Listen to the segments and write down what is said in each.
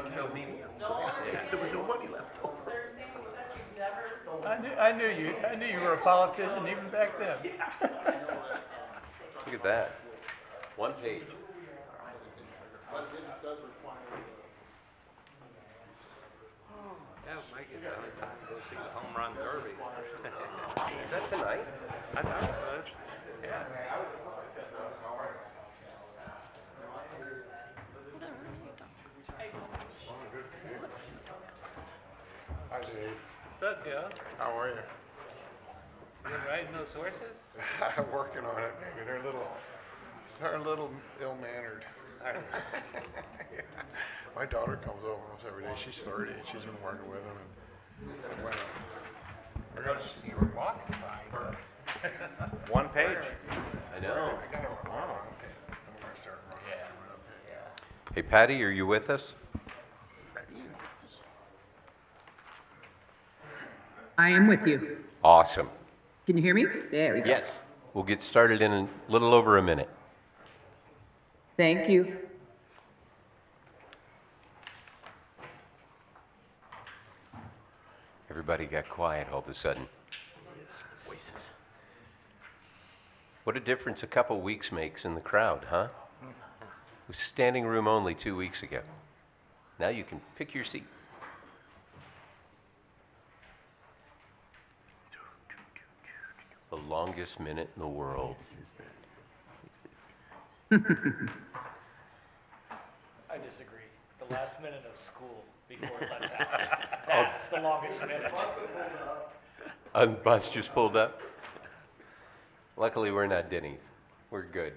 unfilled meeting. There was no money left over. I knew you were a politician even back then. Look at that. One page. Yeah, Mike is out of time to go see the home run derby. Is that tonight? I thought it was. Yeah. Hi, Dave. What's up, Joe? How are you? You riding those horses? I'm working on it, baby. They're a little ill-mannered. Are they? My daughter comes over almost every day. She's 30 and she's been working with them. And went I noticed you were walking fine, so. One page. I know. I got a wow. I'm gonna start running. Yeah. Hey, Patty, are you with us? I am with you. Awesome. Can you hear me? There we go. Yes. We'll get started in a little over a minute. Thank you. Everybody got quiet all of a sudden. What a difference a couple weeks makes in the crowd, huh? It was standing room only 2 weeks ago. Now you can pick your seat. The longest minute in the world. I disagree. The last minute of school before it lets out. That's the longest minute. A bus just pulled up. Luckily, we're not Denny's. We're good.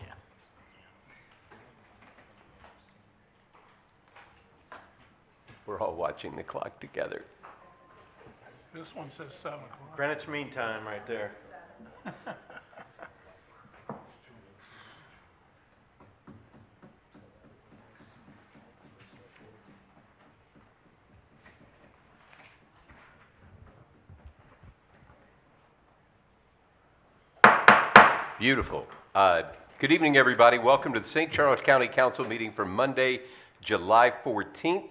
Yeah. We're all watching the clock together. This one says 7 o'clock. Greenwich Mean Time right there. Beautiful. Good evening, everybody. Welcome to the St. Charles County Council meeting for Monday, July 14th.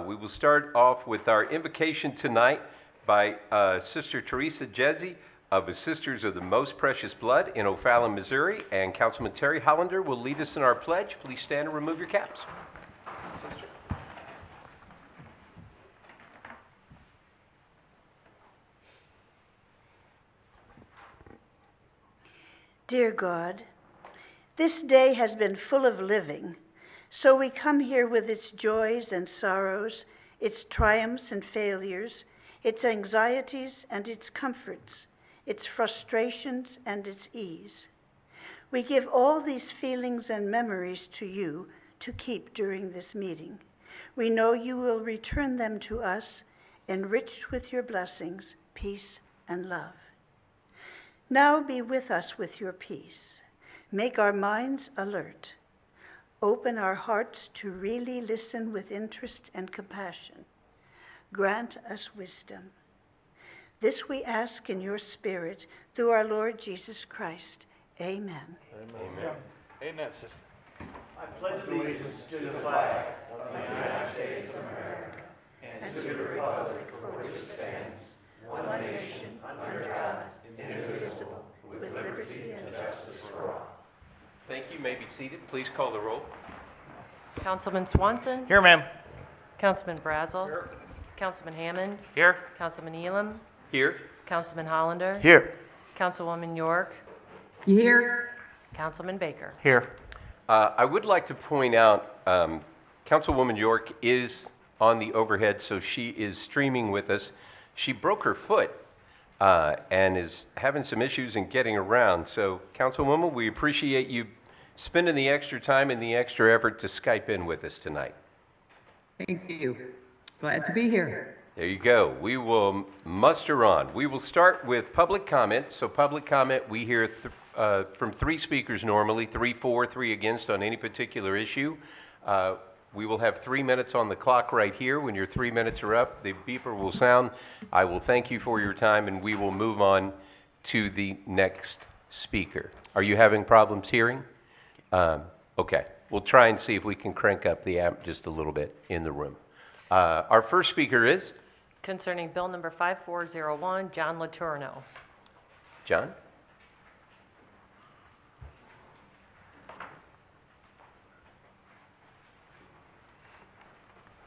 We will start off with our invocation tonight by Sister Teresa Jezzy of the Sisters of the Most Precious Blood in O'Fallon, Missouri, and Councilman Terry Hollander will lead us in our pledge. Please stand and remove your caps. Sister. Dear God, this day has been full of living, so we come here with its joys and sorrows, its triumphs and failures, its anxieties and its comforts, its frustrations and its ease. We give all these feelings and memories to you to keep during this meeting. We know you will return them to us, enriched with your blessings, peace, and love. Now be with us with your peace. Make our minds alert. Open our hearts to really listen with interest and compassion. Grant us wisdom. This we ask in your Spirit through our Lord Jesus Christ. Amen. Amen. Amen, sister. I pledge allegiance to the flag of the United States of America and to the republic for which it stands, one nation, under God, indivisible, with liberty and justice for all. Thank you. You may be seated. Please call the roll. Councilman Swanson. Here, ma'am. Councilman Brazel. Councilman Hammond. Here. Councilman Elam. Here. Councilman Hollander. Here. Councilwoman York. You here? Councilman Baker. Here. I would like to point out, Councilwoman York is on the overhead, so she is streaming with us. She broke her foot and is having some issues in getting around. So, Councilwoman, we appreciate you spending the extra time and the extra effort to Skype in with us tonight. Thank you. Glad to be here. There you go. We will muster on. We will start with public comment. So public comment, we hear from 3 speakers normally, 3 for, 3 against on any particular issue. We will have 3 minutes on the clock right here. When your 3 minutes are up, the beeper will sound. I will thank you for your time, and we will move on to the next speaker. Are you having problems hearing? Okay, we'll try and see if we can crank up the amp just a little bit in the room. Our first speaker is Concerning Bill number 5401, John Letourneau. John.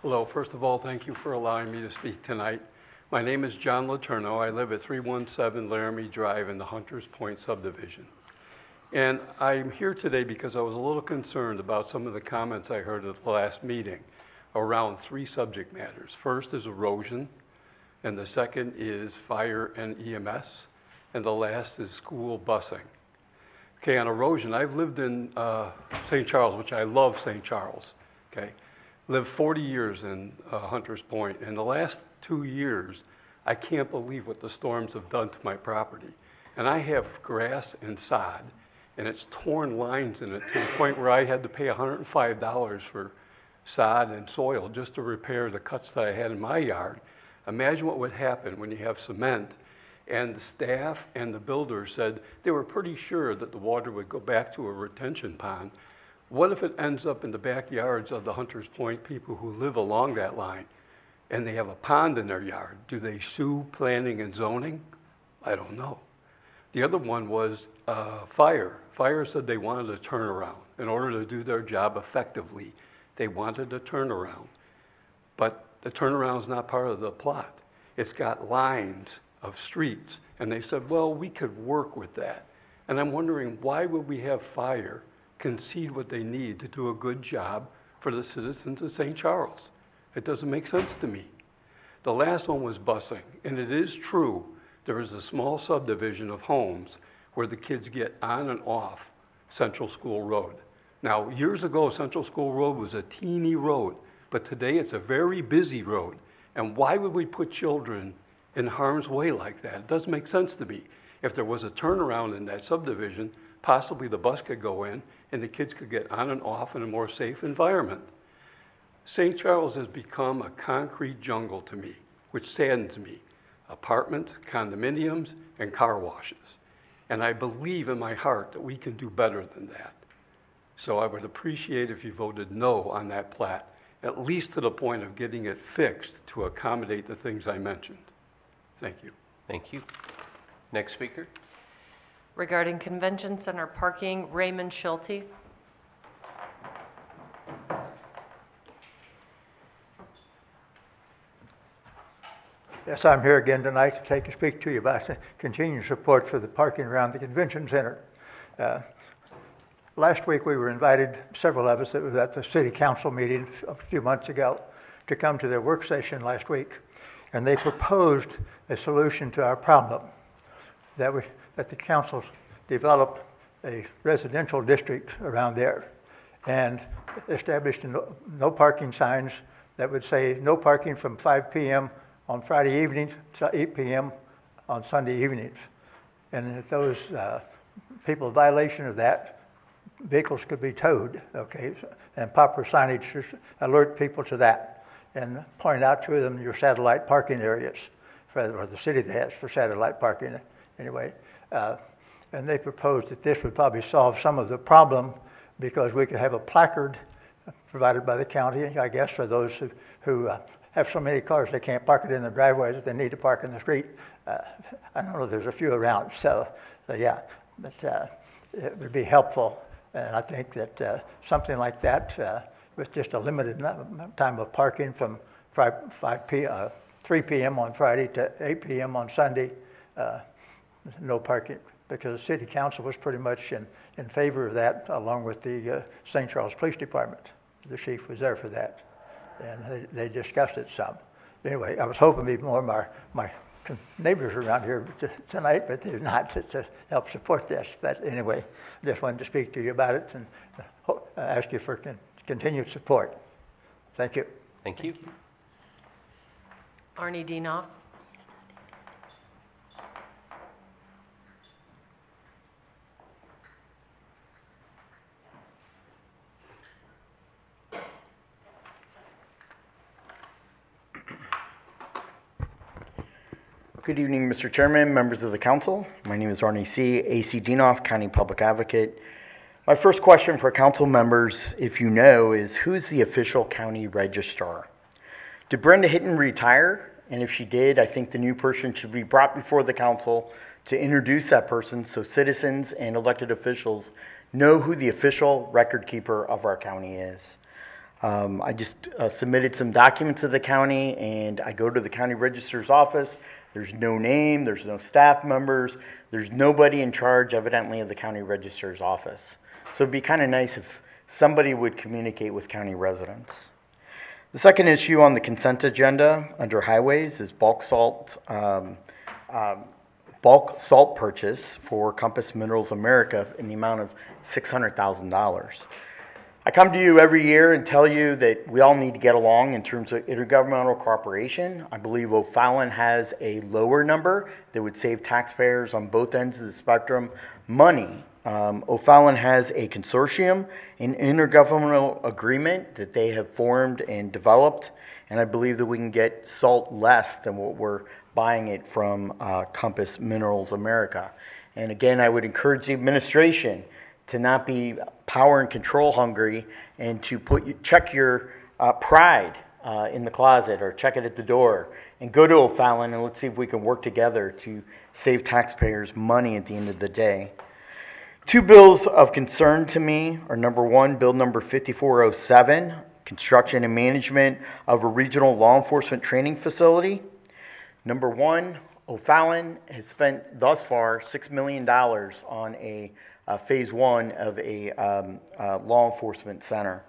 Hello, first of all, thank you for allowing me to speak tonight. My name is John Letourneau. I live at 317 Laramie Drive in the Hunters Point subdivision. And I'm here today because I was a little concerned about some of the comments I heard at the last meeting around three subject matters. First is erosion, and the second is fire and EMS, and the last is school busing. Okay, on erosion, I've lived in St. Charles, which I love St. Charles, okay? Lived 40 years in Hunters Point. In the last 2 years, I can't believe what the storms have done to my property. And I have grass and sod, and it's torn lines in it to the point where I had to pay $105 for sod and soil just to repair the cuts that I had in my yard. Imagine what would happen when you have cement. And the staff and the builders said they were pretty sure that the water would go back to a retention pond. What if it ends up in the backyards of the Hunters Point people who live along that line and they have a pond in their yard? Do they sue planning and zoning? I don't know. The other one was fire. Fire said they wanted a turnaround. In order to do their job effectively, they wanted a turnaround. But the turnaround is not part of the plot. It's got lines of streets. And they said, well, we could work with that. And I'm wondering, why would we have fire concede what they need to do a good job for the citizens of St. Charles? It doesn't make sense to me. The last one was busing, and it is true there is a small subdivision of homes where the kids get on and off Central School Road. Now, years ago, Central School Road was a teeny road, but today it's a very busy road. And why would we put children in harm's way like that? It doesn't make sense to me. If there was a turnaround in that subdivision, possibly the bus could go in and the kids could get on and off in a more safe environment. St. Charles has become a concrete jungle to me, which saddens me. Apartments, condominiums, and car washes. And I believe in my heart that we can do better than that. So I would appreciate if you voted no on that plat, at least to the point of getting it fixed to accommodate the things I mentioned. Thank you. Thank you. Next speaker. Regarding Convention Center parking, Raymond Schulte. Yes, I'm here again tonight to speak to you about continued support for the parking around the Convention Center. Last week we were invited, several of us that was at the City Council meeting a few months ago, to come to their work session last week. And they proposed a solution to our problem, that the council develop a residential district around there and established no parking signs that would say no parking from 5 p.m. on Friday evenings to 8 p.m. on Sunday evenings. And if those people in violation of that, vehicles could be towed, okay? And proper signage should alert people to that and point out to them your satellite parking areas, or the city has for satellite parking anyway. And they proposed that this would probably solve some of the problem because we could have a placard provided by the county, I guess, for those who have so many cars they can't park it in their driveways that they need to park in the street. I don't know, there's a few around, so yeah, but it would be helpful. And I think that something like that, with just a limited time of parking from 3 p.m. on Friday to 8 p.m. on Sunday, no parking, because the City Council was pretty much in favor of that, along with the St. Charles Police Department. The chief was there for that, and they discussed it some. Anyway, I was hoping to be more of my neighbors around here tonight, but they're not to help support this. But anyway, just wanted to speak to you about it and ask you for continued support. Thank you. Thank you. Arnie Dienoff. Good evening, Mr. Chairman, members of the council. My name is Arnie C., A.C. Dienoff, County Public Advocate. My first question for council members, if you know, is who's the official county registrar? Did Brenda Hitton retire? And if she did, I think the new person should be brought before the council to introduce that person so citizens and elected officials know who the official record keeper of our county is. I just submitted some documents to the county, and I go to the county registrar's office. There's no name, there's no staff members, there's nobody in charge, evidently, of the county registrar's office. So it'd be kind of nice if somebody would communicate with county residents. The second issue on the consent agenda under highways is bulk salt purchase for Compass Minerals America in the amount of $600,000. I come to you every year and tell you that we all need to get along in terms of intergovernmental cooperation. I believe O'Fallon has a lower number that would save taxpayers on both ends of the spectrum money. O'Fallon has a consortium, an intergovernmental agreement that they have formed and developed, and I believe that we can get salt less than what we're buying it from Compass Minerals America. And again, I would encourage the administration to not be power and control hungry and to check your pride in the closet or check it at the door and go to O'Fallon and let's see if we can work together to save taxpayers money at the end of the day. Two bills of concern to me are number one, bill number 5407, construction and management of a regional law enforcement training facility. Number one, O'Fallon has spent thus far $6 million on a phase one of a law enforcement center.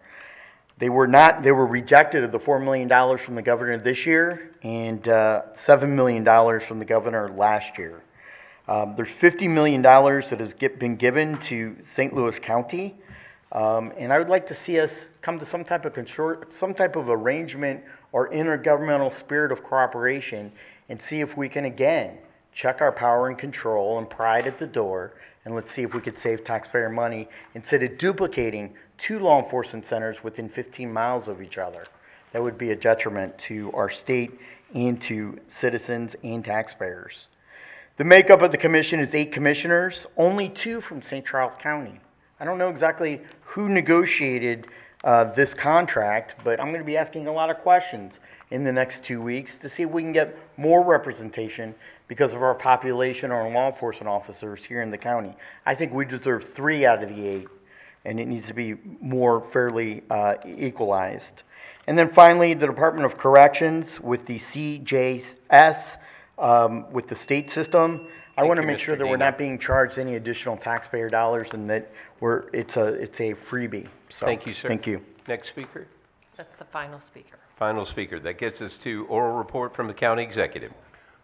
They were rejected of the $4 million from the governor this year and $7 million from the governor last year. There's $50 million that has been given to St. Louis County, and I would like to see us come to some type of arrangement or intergovernmental spirit of cooperation and see if we can again check our power and control and pride at the door, and let's see if we could save taxpayer money instead of duplicating two law enforcement centers within 15 miles of each other. That would be a detriment to our state and to citizens and taxpayers. The makeup of the commission is 8 commissioners, only 2 from St. Charles County. I don't know exactly who negotiated this contract, but I'm going to be asking a lot of questions in the next 2 weeks to see if we can get more representation because of our population or law enforcement officers here in the county. I think we deserve 3 out of the 8, and it needs to be more fairly equalized. And then finally, the Department of Corrections with the CJS, with the state system. I want to make sure that we're not being charged any additional taxpayer dollars and that it's a freebie. So, Thank you, sir. Thank you. Next speaker. That's the final speaker. Final speaker. That gets us to oral report from the county executive.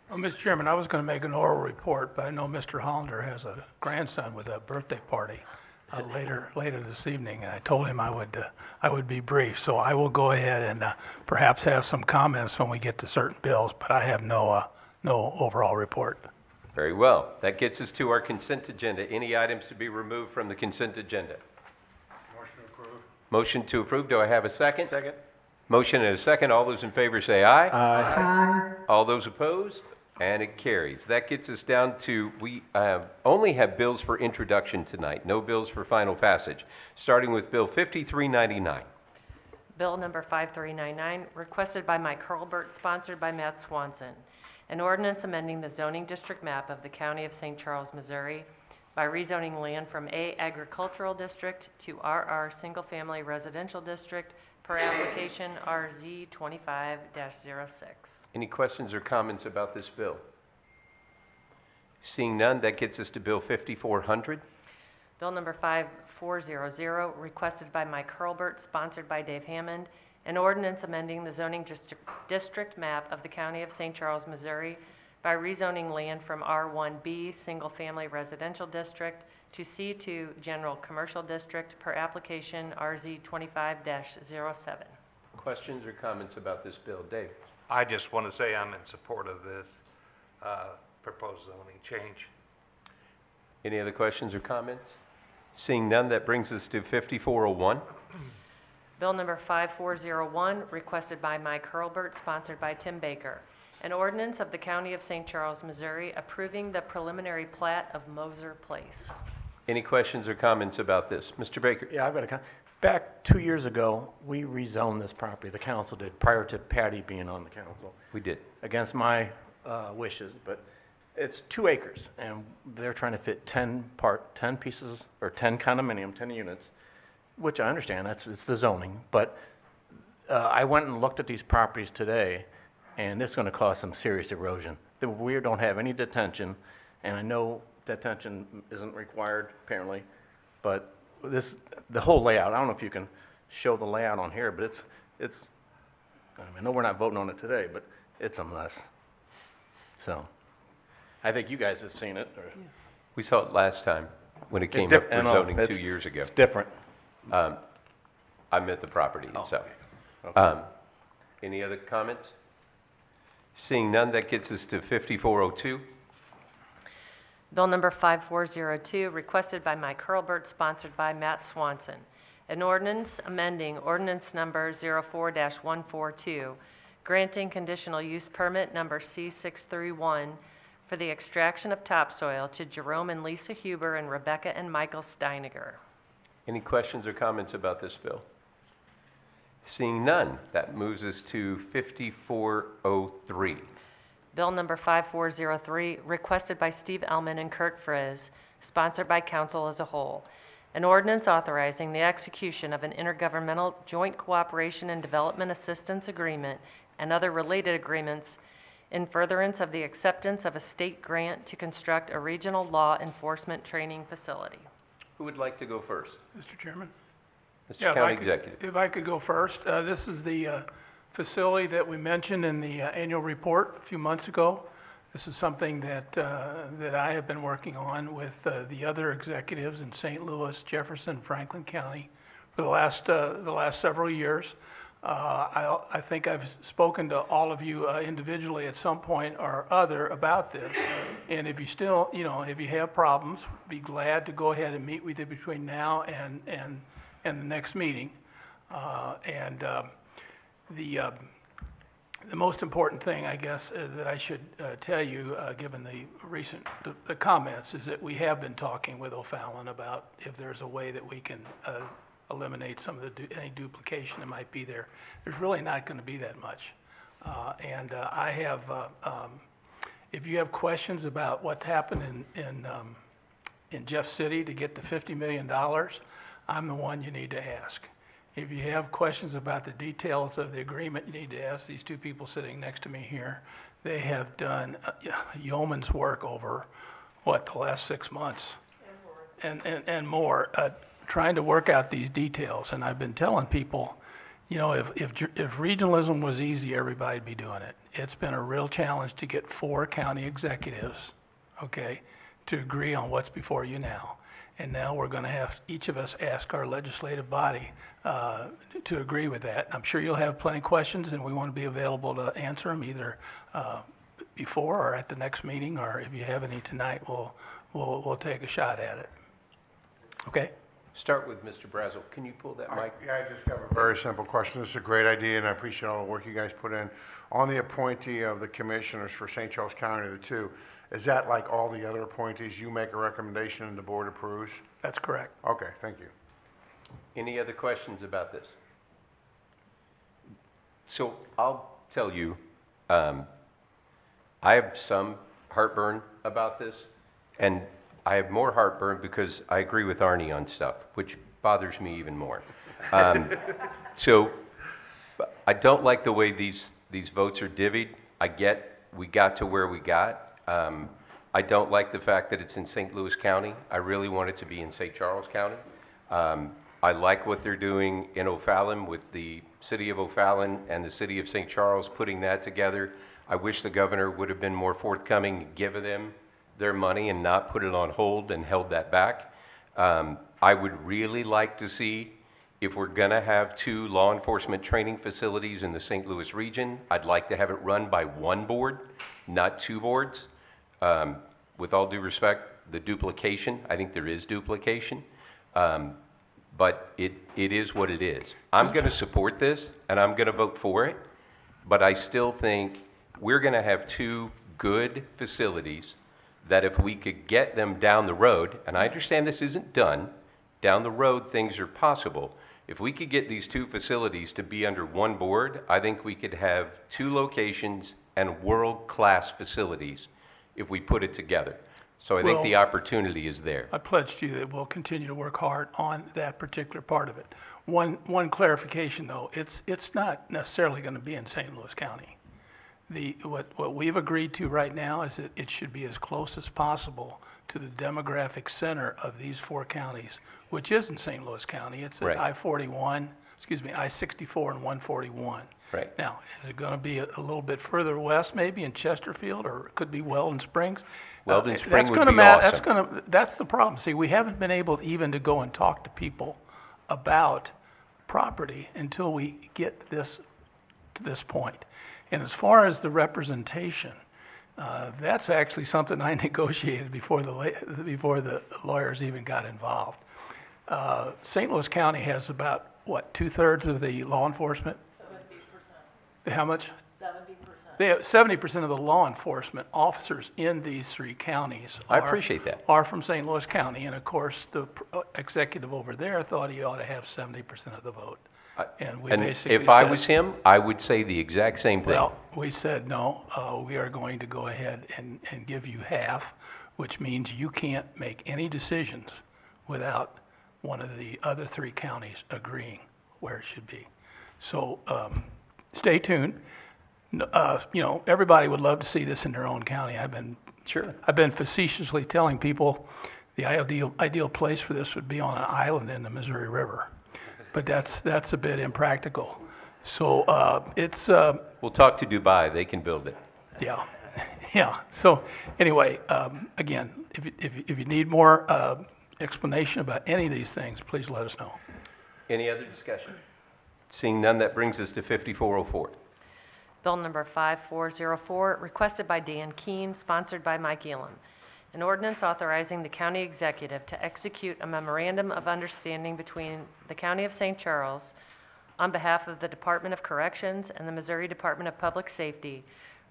Well, Mr. Chairman, I was going to make an oral report, but I know Mr. Hollander has a grandson with a birthday party later this evening, and I told him I would be brief. So I will go ahead and perhaps have some comments when we get to certain bills, but I have no overall report. Very well. That gets us to our consent agenda. Any items to be removed from the consent agenda? Motion approved. Motion to approve. Do I have a second? Second. Motion and a second. All those in favor say aye. Aye. All those opposed? And it carries. That gets us down to, we only have bills for introduction tonight, no bills for final passage. Starting with Bill 5399. Bill number 5399, requested by Mike Hurlbert, sponsored by Matt Swanson. An ordinance amending the zoning district map of the County of St. Charles, Missouri by rezoning land from A Agricultural District to RR Single Family Residential District per application RZ 25-06. Any questions or comments about this bill? Seeing none, that gets us to Bill 5400. Bill number 5400, requested by Mike Hurlbert, sponsored by Dave Hammond. An ordinance amending the zoning district map of the County of St. Charles, Missouri by rezoning land from R1B Single Family Residential District to C2 General Commercial District per application RZ 25-07. Questions or comments about this bill? Dave? I just want to say I'm in support of this proposed zoning change. Any other questions or comments? Seeing none, that brings us to 5401. Bill number 5401, requested by Mike Hurlbert, sponsored by Tim Baker. An ordinance of the County of St. Charles, Missouri approving the preliminary plat of Moser Place. Any questions or comments about this? Mr. Baker? Yeah, I've got a back 2 years ago, we rezoned this property, the council did, prior to Patty being on the council, We did. against my wishes, but it's 2 acres, and they're trying to fit 10 pieces, or 10 condominium, 10 units, which I understand, it's the zoning, but I went and looked at these properties today, and it's gonna cause some serious erosion. We don't have any detention, and I know detention isn't required, apparently, but the whole layout, I don't know if you can show the layout on here, but I know we're not voting on it today, but it's a mess. So, I think you guys have seen it, or. We saw it last time when it came It's up diff- for I know, zoning it's- 2 years ago. It's different. I'm at the property itself. Okay. Any other comments? Seeing none, that gets us to 5402. Bill number 5402, requested by Mike Hurlbert, sponsored by Matt Swanson. An ordinance amending ordinance number 04-142, granting conditional use permit number C631 for the extraction of topsoil to Jerome and Lisa Huber and Rebecca and Michael Steiniger. Any questions or comments about this bill? Seeing none, that moves us to 5403. Bill number 5403, requested by Steve Ellman and Kurt Frizz, sponsored by council as a whole. An ordinance authorizing the execution of an intergovernmental joint cooperation and development assistance agreement and other related agreements in furtherance of the acceptance of a state grant to construct a regional law enforcement training facility. Who would like to go first? Mr. Chairman? Mr. Yeah, if County I could- Executive. If I could go first, this is the facility that we mentioned in the annual report a few months ago. This is something that I have been working on with the other executives in St. Louis, Jefferson, Franklin County for the last several years. I think I've spoken to all of you individually at some point or other about this. And if you still, if you have problems, be glad to go ahead and meet with you between now and the next meeting. The most important thing, I guess, that I should tell you, given the recent the comments, is that we have been talking with O'Fallon about if there's a way that we can eliminate some of any duplication that might be there. There's really not going to be that much. I have, if you have questions about what happened in Jeff City to get to $50 million, I'm the one you need to ask. If you have questions about the details of the agreement, you need to ask these 2 people sitting next to me here. They have done yeoman's work over, the last 6 months? And more, trying to work out these details. And I've been telling people, if regionalism was easy, everybody'd be doing it. It's been a real challenge to get 4 county executives, okay, to agree on what's before you now. And now we're going to have each of us ask our legislative body to agree with that. I'm sure you'll have plenty of questions, and we want to be available to answer them either before or at the next meeting, or if you have any tonight, we'll take a shot at it. Okay? Start with Mr. Brazel. Can you pull that mic? Yeah, I just have a very simple question. This is a great idea, and I appreciate all the work you guys put in. On the appointee of the commissioners for St. Charles County, the 2, is that like all the other appointees? You make a recommendation and the board approves? That's correct. Okay, thank you. Any other questions about this? So I'll tell you, I have some heartburn about this, and I have more heartburn because I agree with Arnie on stuff, which bothers me even more. So I don't like the way these votes are divvied. I get we got to where we got. I don't like the fact that it's in St. Louis County. I really want it to be in St. Charles County. I like what they're doing in O'Fallon with the city of O'Fallon and the city of St. Charles putting that together. I wish the governor would have been more forthcoming, given them their money and not put it on hold and held that back. I would really like to see, if we're going to have 2 law enforcement training facilities in the St. Louis region, I'd like to have it run by 1 board, not 2 boards. With all due respect, the duplication, I think there is duplication, but it is what it is. I'm going to support this, and I'm going to vote for it, but I still think we're going to have two good facilities that if we could get them down the road, and I understand this isn't done, down the road things are possible. If we could get these two facilities to be under one board, I think we could have two locations and world-class facilities if we put it together. So I think Well, the opportunity is there. I pledge to you that we'll continue to work hard on that particular part of it. One clarification, though, it's not necessarily going to be in St. Louis County. What we've agreed to right now is that it should be as close as possible to the demographic center of these four counties, which is in St. Louis County. It's Right. at I-64 and 141. Right. Now, is it going to be a little bit further west, maybe in Chesterfield, or it could be Weldon Springs? Weldon That's Spring would gonna be awesome. That's the problem. See, we haven't been able even to go and talk to people about property until we get this to this point. And as far as the representation, that's actually something I negotiated before the lawyers even got involved. St. Louis County has about, what, 2/3 of the law enforcement? 70%. How much? 70%. They have 70% of the law enforcement officers in these three counties I appreciate that. are from St. Louis County. And of course, the executive over there thought he ought to have 70% of the vote. And we And basically if I said, was him, I would say the exact same thing. well, we said, no, we are going to go ahead and give you half, which means you can't make any decisions without one of the other three counties agreeing where it should be. So, stay tuned. You know, everybody would love to see this in their own county. I've been facetiously telling people the ideal place for this would be on an island in the Missouri River. But that's a bit impractical. So, We'll talk to Dubai, they can build it. yeah, yeah. So anyway, again, if you need more explanation about any of these things, please let us know. Any other discussion? Seeing none, that brings us to 5404. Bill number 5404, requested by Dan Keene, sponsored by Mike Elam. An ordinance authorizing the county executive to execute a memorandum of understanding between the County of St. Charles on behalf of the Department of Corrections and the Missouri Department of Public Safety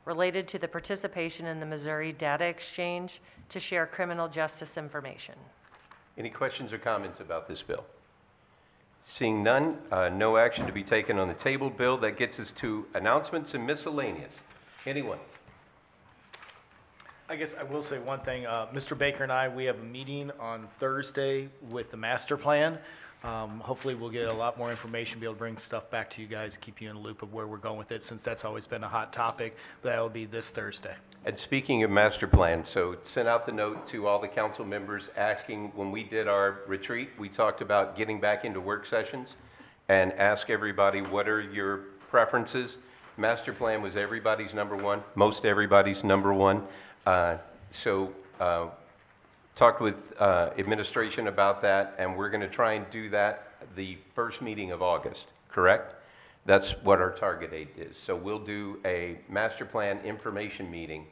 related to the participation in the Missouri Data Exchange to share criminal justice information. Any questions or comments about this bill? Seeing none, no action to be taken on the tabled bill. That gets us to announcements and miscellaneous. Anyone? I guess I will say one thing. Mr. Baker and I, we have a meeting on Thursday with the master plan. Hopefully we'll get a lot more information, be able to bring stuff back to you guys, keep you in the loop of where we're going with it, since that's always been a hot topic. But that will be this Thursday. And speaking of master plan, so sent out the note to all the council members asking, when we did our retreat, we talked about getting back into work sessions and ask everybody, what are your preferences? Master plan was everybody's number one, most everybody's number one. Talked with administration about that, and we're going to try and do that the first meeting of August, correct? That's what our target date is. So we'll do a master plan information meeting.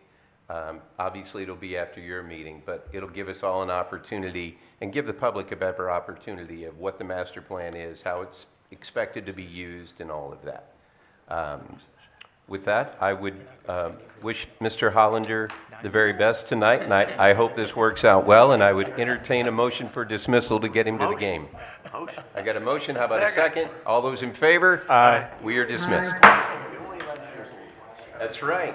Obviously, it'll be after your meeting, but it'll give us all an opportunity and give the public a better opportunity of what the master plan is, how it's expected to be used, and all of that. With that, I would wish Mr. Hollander the very best tonight, and I hope this works out well, and I would entertain a motion for dismissal to get him to the game. Motion. I got a motion, how about a second? All those in favor? Aye. We are dismissed. That's right.